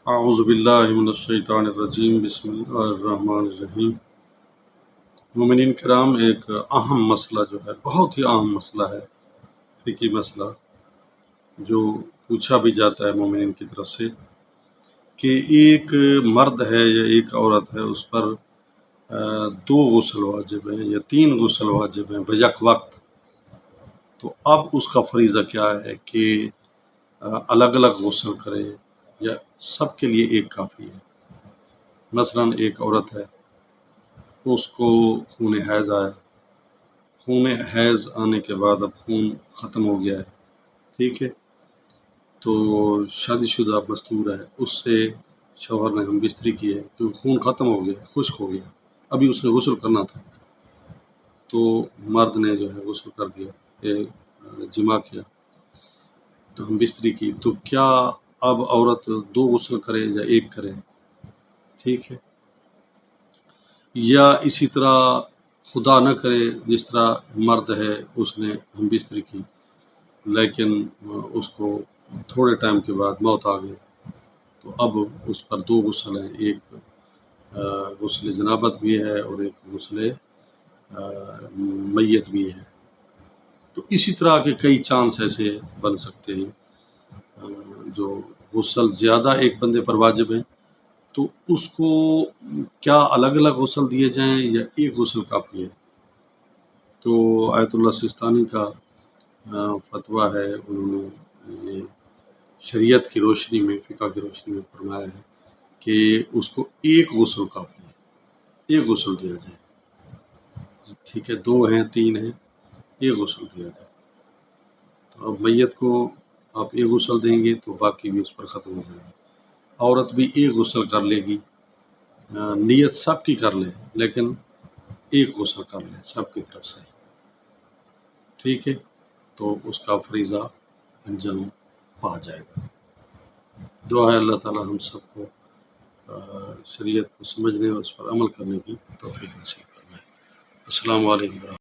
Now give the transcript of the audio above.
اعوذ باللہ من الشیطان الرجیم، بسم اللہ الرحمن الرحیم۔ مومنین کرام، ایک اہم مسئلہ جو ہے، بہت ہی اہم مسئلہ ہے، فقہی مسئلہ، جو پوچھا بھی جاتا ہے مومنین کی طرف سے، کہ ایک مرد ہے یا ایک عورت ہے، اس پر دو غسل واجب ہیں یا تین غسل واجب ہیں بیک وقت، تو اب اس کا فریضہ کیا ہے کہ الگ الگ غسل کرے یا سب کے لیے ایک کافی ہے؟ مثلاً ایک عورت ہے، اس کو خون حیض آیا، خون حیض آنے کے بعد اب خون ختم ہو گیا ہے، ٹھیک ہے، تو شادی شدہ مستور ہے، اس سے شوہر نے ہم بستری کی ہے کیونکہ خون ختم ہو گیا، خشک ہو گیا، ابھی اس نے غسل کرنا تھا، تو مرد نے جو ہے غسل کر دیا، جمع کیا، تو ہم بستری کی، تو کیا اب عورت دو غسل کرے یا ایک کرے؟ ٹھیک ہے، یا اسی طرح خدا نہ کرے جس طرح مرد ہے، اس نے ہم بستری کی لیکن اس کو تھوڑے ٹائم کے بعد موت آ گئی، تو اب اس پر دو غسل ہیں، ایک غسل جنابت بھی ہے اور ایک غسل میت بھی ہے۔ تو اسی طرح کے کئی چانس ایسے بن سکتے ہیں جو غسل زیادہ ایک بندے پر واجب ہیں، تو اس کو کیا الگ الگ غسل دیے جائیں یا ایک غسل کافی ہے؟ تو آیت اللہ سستانی کا فتویٰ ہے، انہوں نے یہ شریعت کی روشنی میں، فقہ کی روشنی میں فرمایا ہے کہ اس کو ایک غسل کافی ہے، ایک غسل دیا جائے، ٹھیک ہے، دو ہیں تین ہیں، ایک غسل دیا جائے، تو اب میت کو آپ ایک غسل دیں گے تو باقی بھی اس پر ختم ہو جائے گا۔ عورت بھی ایک غسل کر لے گی، نیت سب کی کر لے لیکن ایک غسل کر لے سب کی طرف سے، ٹھیک ہے، تو اس کا فریضہ انجام پا جائے گا۔ دعا ہے اللہ تعالی ہم سب کو شریعت کو سمجھنے اور اس پر عمل کرنے کی توفیق نصیب فرمائے۔ السلام علیکم ورحمۃ اللہ۔